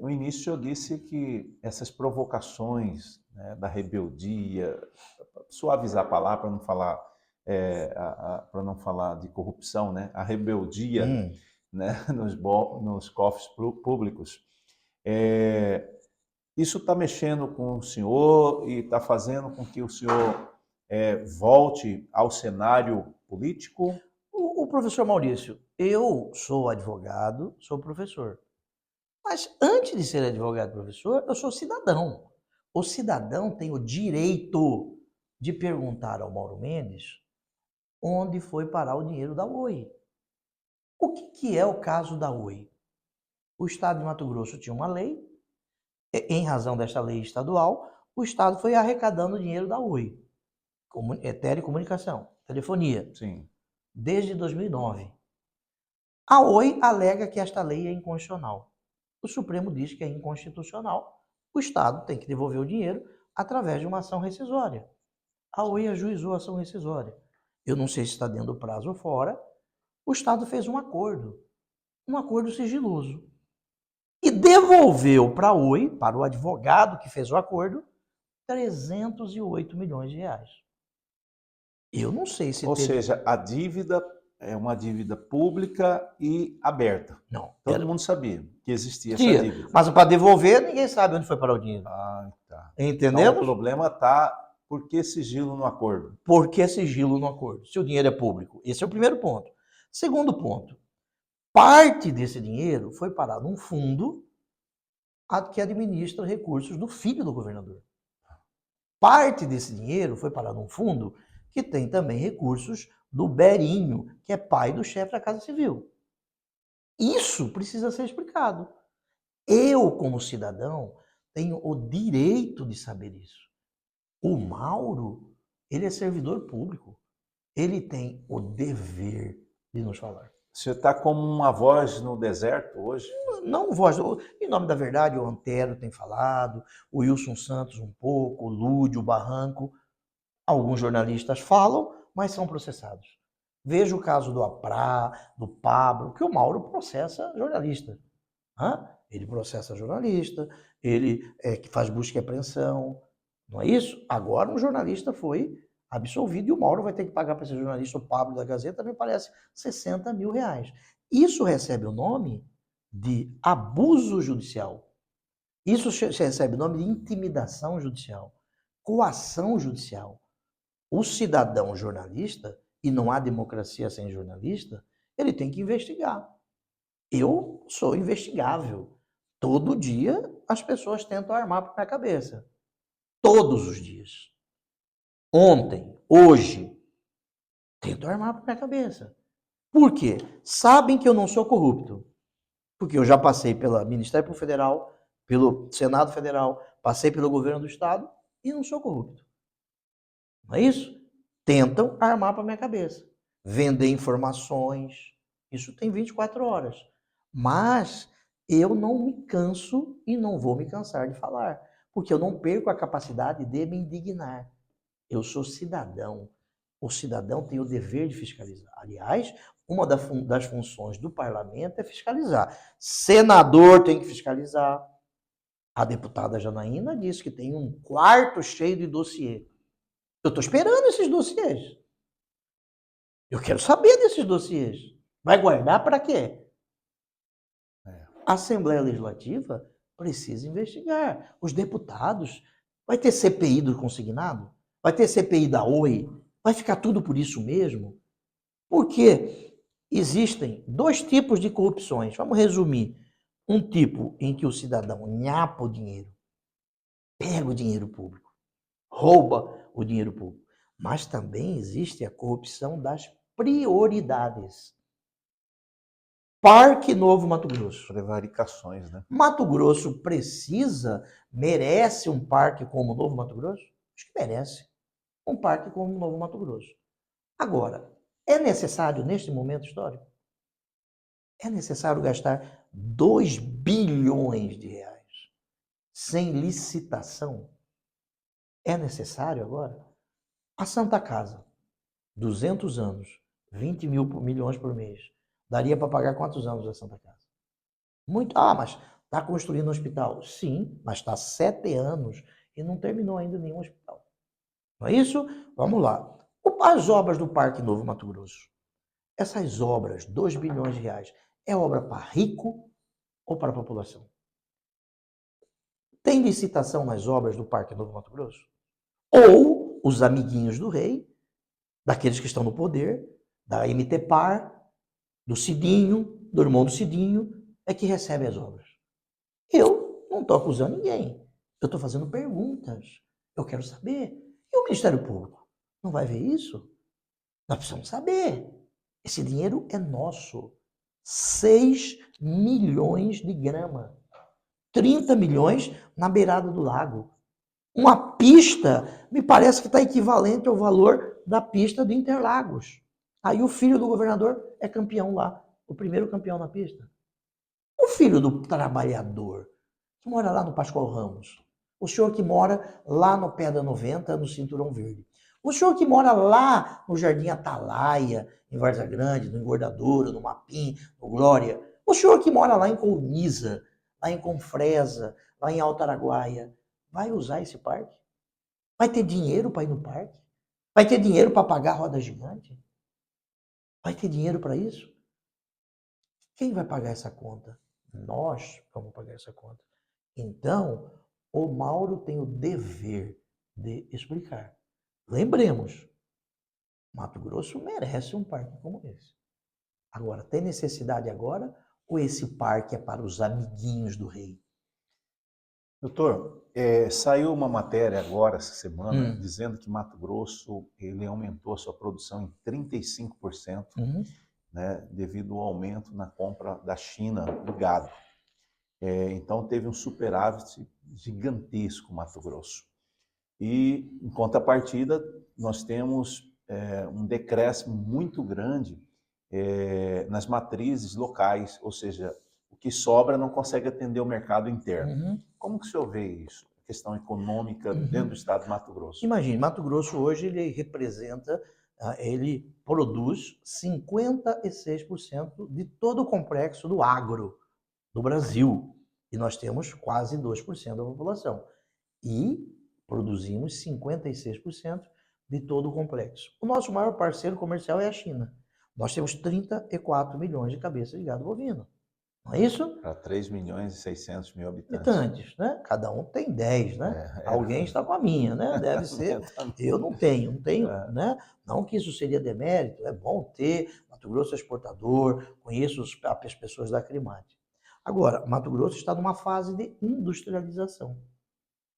no início eu disse que essas provocações, né, da rebeldia, suavizar a palavra para não falar para não falar de corrupção, né? A rebeldia, né, nos cofres públicos, isso está mexendo com o senhor e está fazendo com que o senhor volte ao cenário político? O professor Maurício, eu sou advogado, sou professor. Mas antes de ser advogado e professor, eu sou cidadão. O cidadão tem o direito de perguntar ao Mauro Mendes onde foi parar o dinheiro da Oi. O que é o caso da Oi? O Estado de Mato Grosso tinha uma lei, em razão desta lei estadual, o Estado foi arrecadando o dinheiro da Oi, telecomunicação, telefonia, Sim. desde 2009. A Oi alega que esta lei é inconstitucional. O Supremo diz que é inconstitucional. O Estado tem que devolver o dinheiro através de uma ação rescisória. A Oi ajuizou a ação rescisória. Eu não sei se está dentro do prazo ou fora. O Estado fez um acordo sigiloso, e devolveu para a Oi, para o advogado que fez o acordo, 308 milhões de reais. Eu não sei se Ou teve... seja, a dívida é uma dívida pública e aberta. Não. Todo mundo sabia que existia essa dívida. Mas para devolver, ninguém sabe onde foi parar o dinheiro. Ah, tá. Entendemos? Então, o problema está por que sigilo no acordo? Por que sigilo no acordo? Se o dinheiro é público. Esse é o primeiro ponto. Segundo ponto, parte desse dinheiro foi parar num fundo que administra recursos do filho do governador. Parte desse dinheiro foi parar num fundo que tem também recursos do Berinho, que é pai do chefe da Casa Civil. Isso precisa ser explicado. Eu, como cidadão, tenho o direito de saber isso. O Mauro, ele é servidor público. Ele tem o dever de nos falar. Você está como uma voz no deserto hoje? Não voz. Em nome da verdade, o Antero tem falado, o Wilson Santos um pouco, o Lúdio, o Barranco. Alguns jornalistas falam, mas são processados. Veja o caso do Aprá, do Pablo, que o Mauro processa jornalista. Ele processa jornalista, ele que faz busca e apreensão. Não é isso? Agora um jornalista foi absolvido e o Mauro vai ter que pagar para esse jornalista, o Pablo da Gazeta, me parece 60 mil reais. Isso recebe o nome de abuso judicial. Isso recebe o nome de intimidação judicial, coação judicial. O cidadão jornalista, e não há democracia sem jornalista, ele tem que investigar. Eu sou investigável. Todo dia as pessoas tentam armar para minha cabeça. Todos os dias. Ontem, hoje, tentam armar para minha cabeça. Por quê? Sabem que eu não sou corrupto. Porque eu já passei pelo Ministério Federal, pelo Senado Federal, passei pelo governo do Estado e não sou corrupto. Não é isso? Tentam armar para minha cabeça. Vender informações. Isso tem 24 horas. Mas eu não me canso e não vou me cansar de falar. Porque eu não perco a capacidade de me indignar. Eu sou cidadão. O cidadão tem o dever de fiscalizar. Aliás, uma das funções do parlamento é fiscalizar. Senador tem que fiscalizar. A deputada Janaína disse que tem um quarto cheio de dossiê. Eu estou esperando esses dossiês. Eu quero saber desses dossiês. Vai guardar para quê? A Assembleia Legislativa precisa investigar. Os deputados. Vai ter CPI do consignado? Vai ter CPI da Oi? Vai ficar tudo por isso mesmo? Porque existem dois tipos de corrupções. Vamos resumir. Um tipo em que o cidadão nhapa o dinheiro, pega o dinheiro público, rouba o dinheiro público. Mas também existe a corrupção das prioridades. Parque Novo Mato Grosso. Prevaricações, né? Mato Grosso merece um parque como o Novo Mato Grosso? Acho que merece. Um parque como o Novo Mato Grosso. Agora, é necessário, neste momento histórico, é necessário gastar 2 bilhões de reais sem licitação? É necessário agora? A Santa Casa, 200 anos, 20 milhões por mês. Daria para pagar quantos anos a Santa Casa? Muito. Mas está construindo um hospital. Sim, mas está 7 anos e não terminou ainda nenhum hospital. Não é isso? Vamos lá. As obras do Parque Novo Mato Grosso. Essas obras, 2 bilhões de reais, é obra para rico ou para a população? Tem licitação nas obras do Parque Novo Mato Grosso? Ou os amiguinhos do rei, daqueles que estão no poder, da MTPAR, do Cidinho, do irmão do Cidinho, é que recebe as obras. Eu não estou acusando ninguém. Eu estou fazendo perguntas. Eu quero saber. E o Ministério Público não vai ver isso? Nós precisamos saber. Esse dinheiro é nosso. 6 milhões de grama. 30 milhões na beirada do lago. Uma pista, me parece que está equivalente ao valor da pista de Interlagos. Aí o filho do governador é campeão lá, o primeiro campeão na pista. O filho do trabalhador, que mora lá no Pascoal Ramos. O senhor que mora lá no Pé da 90, no Cinturão Verde. O senhor que mora lá no Jardim Atalaia, em Várzea Grande, no Engordadouro, no Mapim, no Glória. O senhor que mora lá em Colniza, lá em Confresa, lá em Alto Araguaia, vai usar esse parque? Vai ter dinheiro para ir no parque? Vai ter dinheiro para pagar a roda gigante? Vai ter dinheiro para isso? Quem vai pagar essa conta? Nós vamos pagar essa conta. Então, o Mauro tem o dever de explicar. Lembremos, Mato Grosso merece um parque como esse. Agora, tem necessidade agora ou esse parque é para os amiguinhos do rei? Doutor, saiu uma matéria agora, essa semana, dizendo que Mato Grosso ele aumentou a sua produção em 35%, né, devido ao aumento na compra da China do gado. Então, teve um superávit gigantesco Mato Grosso. E, em contrapartida, nós temos um decréscimo muito grande nas matrizes locais, ou seja, o que sobra não consegue atender o mercado interno. Como que o senhor vê isso? A questão econômica dentro do estado de Mato Grosso. Imagine, Mato Grosso hoje ele representa, ele produz 56% de todo o complexo do agro do Brasil. E nós temos quase 2% da população. E produzimos 56% de todo o complexo. O nosso maior parceiro comercial é a China. Nós temos 34 milhões de cabeças de gado bovino. Não é isso? Para 3 milhões e 600 mil habitantes. Né? Cada um tem 10, né? Alguém está com a minha, né? Deve ser. Eu não tenho, né? Não que isso seria demérito, é bom ter. Mato Grosso é exportador, conheço as pessoas da Acrimate. Agora, Mato Grosso está numa fase de industrialização.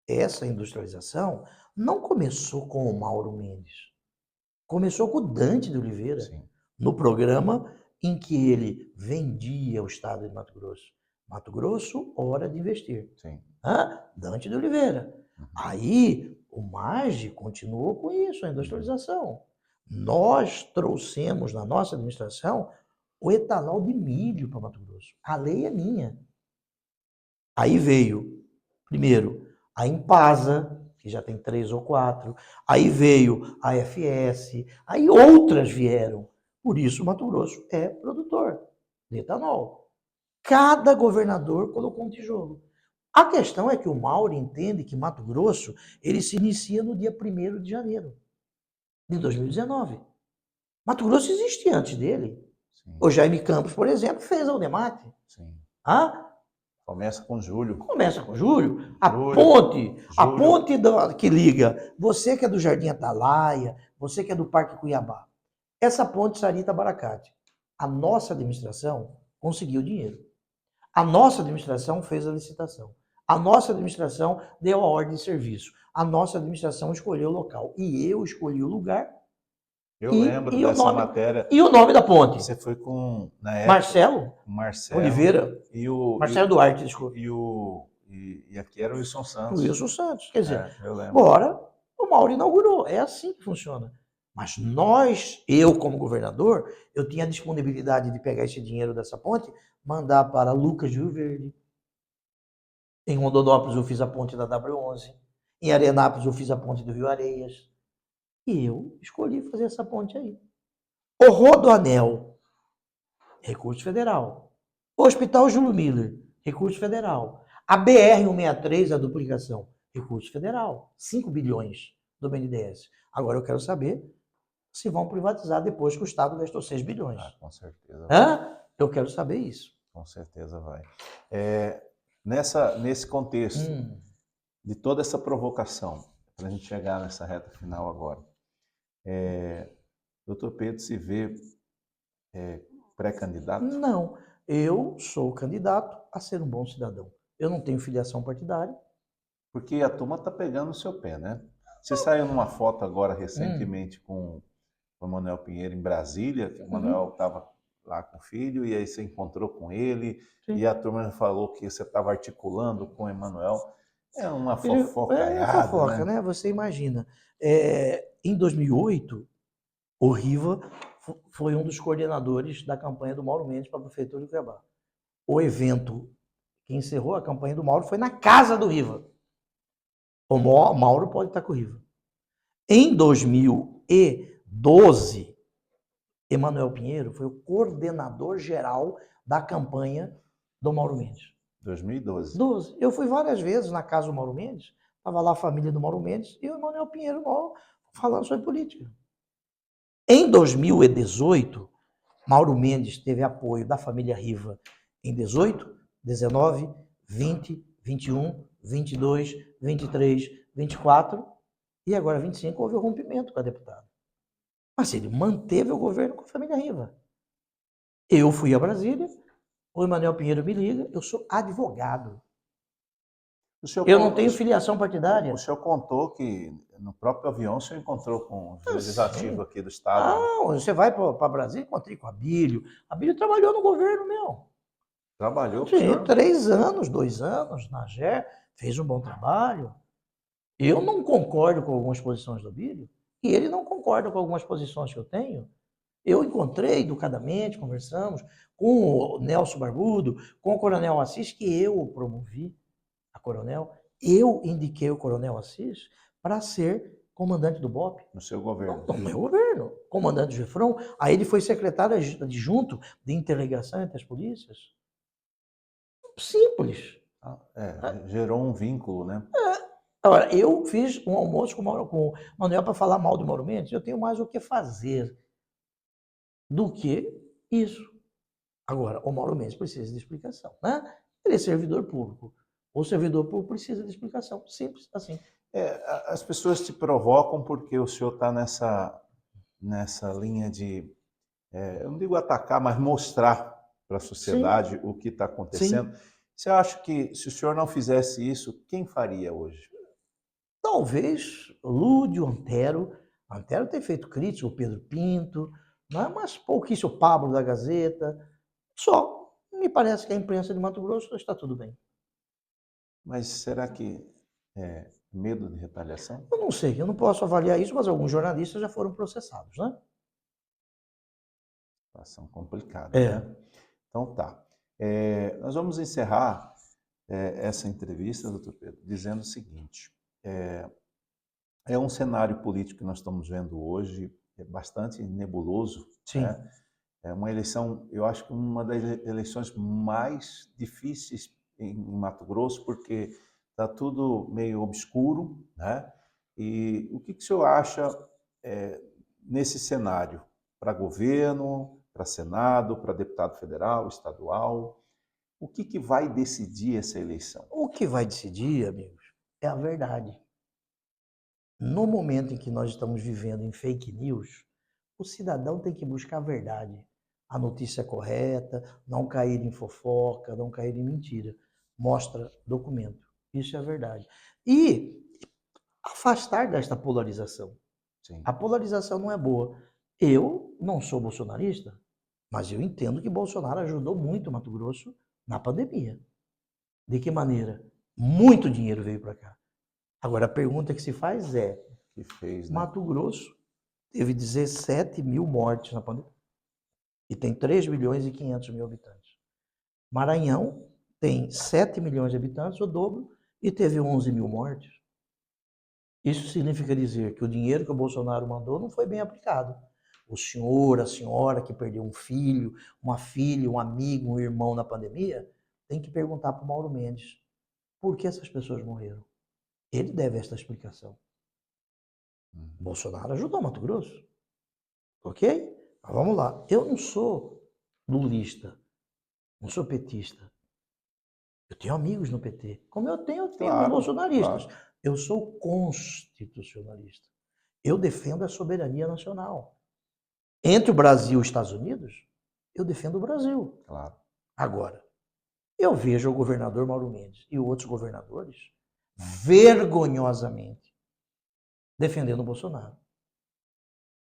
Essa industrialização não começou com o Mauro Mendes. Começou com o Dante de Oliveira, no programa em que ele vendia o estado de Mato Grosso. Mato Grosso, hora de investir. Dante de Oliveira. Aí, o MAGE continuou com isso, a industrialização. Nós trouxemos na nossa administração o etanol de milho para Mato Grosso. A lei é minha. Aí veio, primeiro, a Impasa, que já tem 3 ou 4. Aí veio a FS. Aí outras vieram. Por isso, Mato Grosso é produtor de etanol. Cada governador colocou um tijolo. A questão é que o Mauro entende que Mato Grosso ele se inicia no dia 1º de janeiro de 2019. Mato Grosso existia antes dele. O Jaime Campos, por exemplo, fez a Udemate. Começa com julho. Começa com julho. A ponte que liga você que é do Jardim Atalaia, você que é do Parque Cuiabá. Essa ponte Sarita-Baracate. A nossa administração conseguiu dinheiro. A nossa administração fez a licitação. A nossa administração deu a ordem de serviço. A nossa administração escolheu o local. E eu escolhi o lugar. Eu lembro dessa matéria. E o nome da ponte? Você foi com, na época, Marcelo Oliveira. Marcelo Duarte, desculpa. E aqui era o Wilson Santos. O Wilson Santos. Quer dizer, eu lembro. Bora, o Mauro inaugurou. É assim que funciona. Mas eu como governador, eu tinha a disponibilidade de pegar esse dinheiro dessa ponte, mandar para Lucas de Rio Verde. Em Rondonópolis eu fiz a ponte da W11. Em Arenápolis eu fiz a ponte do Rio Areias. E eu escolhi fazer essa ponte aí. O Rodoanel, recurso federal. O Hospital Júlio Miller, recurso federal. A BR-163, a duplicação, recurso federal. 5 bilhões do BNDES. Agora eu quero saber se vão privatizar depois que o Estado gastou 6 bilhões. Com certeza. Eu quero saber isso. Com certeza vai. Nesse contexto de toda essa provocação, para a gente chegar nessa reta final agora. Doutor Pedro se vê pré-candidato? Não, eu sou candidato a ser um bom cidadão. Eu não tenho filiação partidária. Porque a turma está pegando o seu pé, né? Você saiu numa foto agora recentemente com o Manuel Pinheiro em Brasília, que o Manuel estava lá com o filho, e aí você encontrou com ele, Sim. e a turma falou que você estava articulando com o Emanuel. É uma É fofocaiada, fofoca, né? né? Você imagina. Em 2008, o Riva foi um dos coordenadores da campanha do Mauro Mendes para a Prefeitura de Cuiabá. O evento que encerrou a campanha do Mauro foi na casa do Riva. O Mauro pode estar com o Riva. Em 2012, Emanuel Pinheiro foi o coordenador geral da campanha do Mauro Mendes. 2012. Eu fui várias vezes na casa do Mauro Mendes, estava lá a família do Mauro Mendes e o Emanuel Pinheiro falando sobre política. Em 2018, Mauro Mendes teve apoio da família Riva em 18, 19, 20, 21, 22, 23, 24 e agora 25 houve o rompimento com a deputada. Mas ele manteve o governo com a família Riva. Eu fui a Brasília, o Emanuel Pinheiro me liga, eu sou advogado. Eu não tenho filiação partidária. O senhor contou que no próprio avião o senhor encontrou com o legislativo aqui do estado. Não, você vai para Brasília, encontrei com a Abílio. A Abílio trabalhou no governo meu. Trabalhou com o Sim, senhor? 3 anos, 2 anos na GER, fez um bom trabalho. Eu não concordo com algumas posições do Abílio e ele não concorda com algumas posições que eu tenho. Eu encontrei educadamente, conversamos com o Nelson Barbudo, com o Coronel Assis, que eu o promovi a coronel. Eu indiquei o Coronel Assis para ser comandante do BOP. No seu governo? No meu governo. Comandante do GEFRON. Aí ele foi secretário adjunto de interligação entre as polícias. Simples. Gerou um vínculo, né? Agora, eu fiz um almoço com o Manuel para falar mal do Mauro Mendes. Eu tenho mais o que fazer do que isso. Agora, o Mauro Mendes precisa de explicação, né? Ele é servidor público. O servidor público precisa de explicação. Simples assim. As pessoas te provocam porque o senhor está nessa linha de, eu não digo atacar, mas mostrar para a sociedade o que está acontecendo. Sim. Você acha que se o senhor não fizesse isso, quem faria hoje? Talvez Lúdio, Antero. Antero tem feito crítica, o Pedro Pinto, né? Mas pouquíssimo o Pablo da Gazeta. Só. Me parece que a imprensa de Mato Grosso está tudo bem. Mas será que medo de retaliação? Eu não sei, eu não posso avaliar isso, mas alguns jornalistas já foram processados, né? Situação complicada, né? Então tá. Nós vamos encerrar essa entrevista, doutor Pedro, dizendo o seguinte: é um cenário político que nós estamos vendo hoje, bastante nebuloso. Sim. Né? É uma eleição, eu acho que uma das eleições mais difíceis em Mato Grosso, porque está tudo meio obscuro, né? E o que o senhor acha nesse cenário para governo, para Senado, para deputado federal, estadual? O que vai decidir essa eleição? O que vai decidir, amigos, é a verdade. No momento em que nós estamos vivendo em fake news, o cidadão tem que buscar a verdade, a notícia correta, não cair em fofoca, não cair em mentira. Mostra documento. Isso é a verdade. E afastar desta polarização. Sim. A polarização não é boa. Eu não sou bolsonarista, mas eu entendo que Bolsonaro ajudou muito o Mato Grosso na pandemia. De que maneira? Muito dinheiro veio para cá. Agora, a pergunta que se faz é, Que fez, né? Mato Grosso teve 17 mil mortes na pandemia e tem 3 milhões e 500 mil habitantes. Maranhão tem 7 milhões de habitantes, o dobro, e teve 11 mil mortes. Isso significa dizer que o dinheiro que o Bolsonaro mandou não foi bem aplicado. O senhor, a senhora que perdeu um filho, uma filha, um amigo, um irmão na pandemia, tem que perguntar para o Mauro Mendes por que essas pessoas morreram. Ele deve esta explicação. Bolsonaro ajudou Mato Grosso. Ok? Mas vamos lá. Eu não sou lulista, não sou petista. Eu tenho amigos no PT. Como eu tenho amigos bolsonaristas. Claro. Eu sou constitucionalista. Eu defendo a soberania nacional. Entre o Brasil e os Estados Unidos, eu defendo o Brasil. Claro. Agora, eu vejo o governador Mauro Mendes e outros governadores vergonhosamente defendendo o Bolsonaro.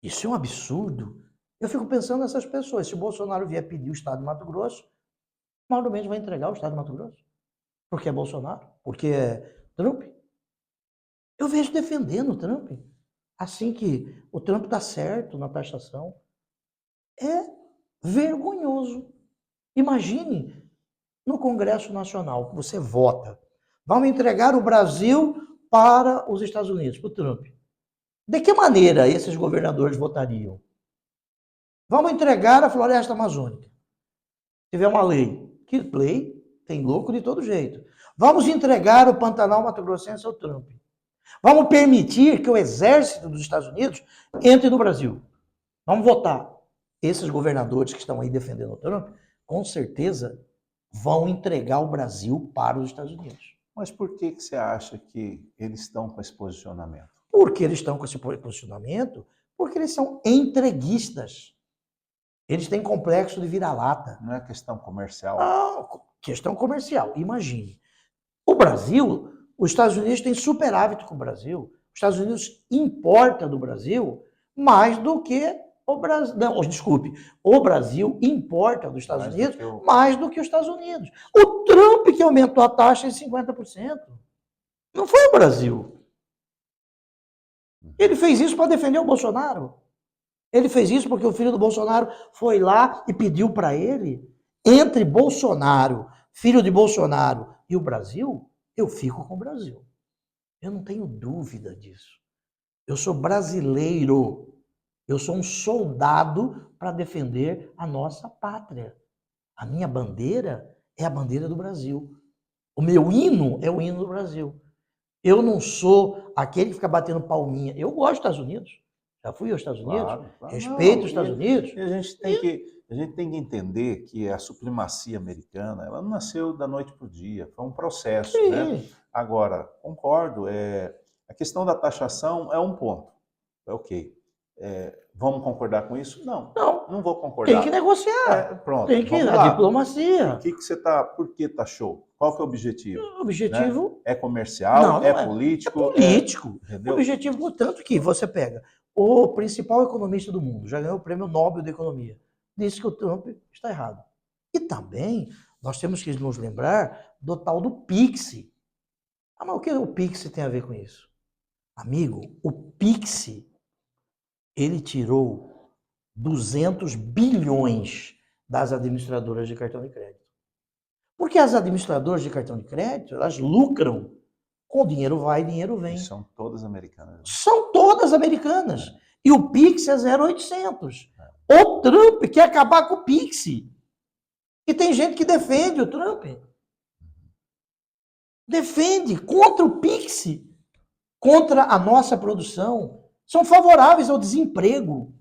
Isso é um absurdo. Eu fico pensando nessas pessoas. Se o Bolsonaro vier pedir o estado de Mato Grosso, Mauro Mendes vai entregar o estado de Mato Grosso? Porque é Bolsonaro? Porque é Trump? Eu vejo defendendo o Trump. Assim que o Trump está certo na taxação. É vergonhoso. Imagine no Congresso Nacional, que você vota. Vamos entregar o Brasil para os Estados Unidos, para o Trump. De que maneira esses governadores votariam? Vamos entregar a floresta amazônica. Se tiver uma lei. Que lei? Tem louco de todo jeito. Vamos entregar o Pantanal Mato Grossense ao Trump. Vamos permitir que o exército dos Estados Unidos entre no Brasil. Vamos votar. Esses governadores que estão aí defendendo o Trump, com certeza vão entregar o Brasil para os Estados Unidos. Mas por que você acha que eles estão com esse posicionamento? Por que eles estão com esse posicionamento? Porque eles são entreguistas. Eles têm complexo de vira-lata. Não é questão comercial? Não, questão comercial. Imagine. O Brasil, os Estados Unidos têm superávit com o Brasil. Os Estados Unidos importa do Brasil mais do que o Brasil. Não, desculpe. O Brasil importa dos Estados Unidos mais do que os Estados Unidos. O Trump que aumentou a taxa em 50%. Não foi o Brasil. Ele fez isso para defender o Bolsonaro. Ele fez isso porque o filho do Bolsonaro foi lá e pediu para ele. Entre Bolsonaro, filho de Bolsonaro, e o Brasil, eu fico com o Brasil. Eu não tenho dúvida disso. Eu sou brasileiro. Eu sou um soldado para defender a nossa pátria. A minha bandeira é a bandeira do Brasil. O meu hino é o hino do Brasil. Eu não sou aquele que fica batendo palminha. Eu gosto dos Estados Unidos. Já fui aos Estados Unidos. Claro. Respeito os Estados Unidos. E a gente tem que entender que a supremacia americana, ela não nasceu da noite para o dia. Foi um processo, Sim. Né? Agora, concordo, a questão da taxação é um ponto. É ok. Vamos concordar com isso? Não vou concordar. Tem que negociar. Pronto. Tem que ir na diplomacia. Por que taxou? Qual que é o objetivo? O objetivo... Né? É comercial? Não é político? É político. Entendeu? O objetivo, tanto que você pega o principal economista do mundo, já ganhou o prêmio Nobel de Economia, disse que o Trump está errado. E também nós temos que nos lembrar do tal do Pix. Mas o que o Pix tem a ver com isso? Amigo, o Pix, ele tirou 200 bilhões das administradoras de cartão de crédito. Porque as administradoras de cartão de crédito, elas lucram com dinheiro vai, dinheiro vem. E são todas americanas. São todas americanas. E o Pix é 0,800. O Trump quer acabar com o Pix. E tem gente que defende o Trump. Defende contra o Pix, contra a nossa produção. São favoráveis ao desemprego.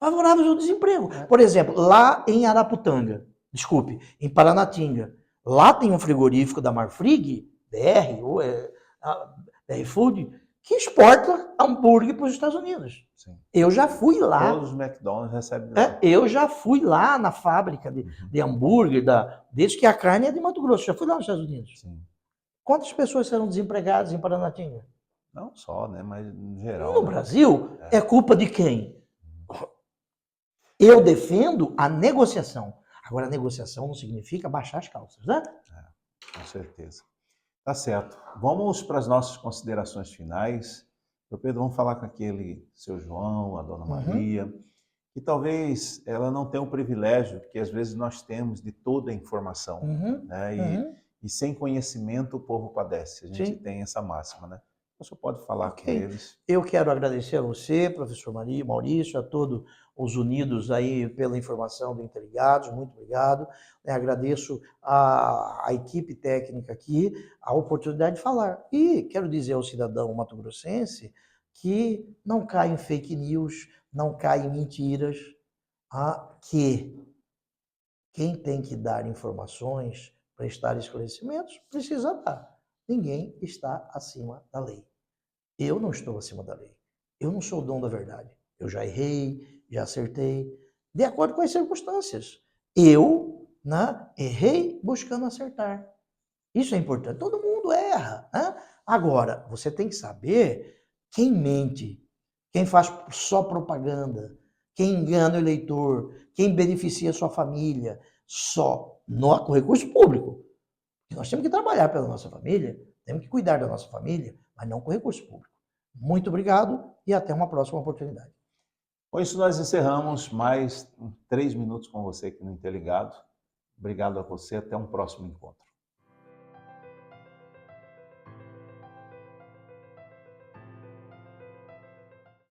Favoráveis ao desemprego. Por exemplo, lá em Araputanga, em Paranatinga, lá tem um frigorífico da Marfrig, BR, ou BR Food, que exporta hambúrguer para os Estados Unidos. Sim. Eu já fui lá. Todos os McDonald's recebem lá. Eu já fui lá na fábrica de hambúrguer, desde que a carne é de Mato Grosso. Já fui lá nos Estados Unidos. Sim. Quantas pessoas serão desempregadas em Paranatinga? Não só, né? Mas em geral. No Brasil, é culpa de quem? Eu defendo a negociação. Agora, a negociação não significa baixar as calças, né? Com certeza. Tá certo. Vamos para as nossas considerações finais. Pedro, vamos falar com aquele seu João, a dona Maria, que talvez ela não tenha o privilégio que às vezes nós temos de toda a informação. Né? E sem conhecimento o povo padece. A gente tem essa máxima, né? Você pode falar com eles. Eu quero agradecer a você, professor Maurício, a todos os unidos aí pela informação do Interligados, muito obrigado. Agradeço a equipe técnica aqui, a oportunidade de falar. E quero dizer ao cidadão mato-grossense que não cai em fake news, não cai em mentiras, que quem tem que dar informações, prestar esclarecimentos, precisa dar. Ninguém está acima da lei. Eu não estou acima da lei. Eu não sou o dono da verdade. Eu já errei, já acertei, de acordo com as circunstâncias. Eu, né, errei buscando acertar. Isso é importante. Todo mundo erra, né? Agora, você tem que saber quem mente, quem faz só propaganda, quem engana o eleitor, quem beneficia a sua família, só no com recurso público. Nós temos que trabalhar pela nossa família, temos que cuidar da nossa família, mas não com recurso público. Muito obrigado e até uma próxima oportunidade. Com isso, nós encerramos mais 3 minutos com você aqui no Interligado. Obrigado a você, até um próximo encontro.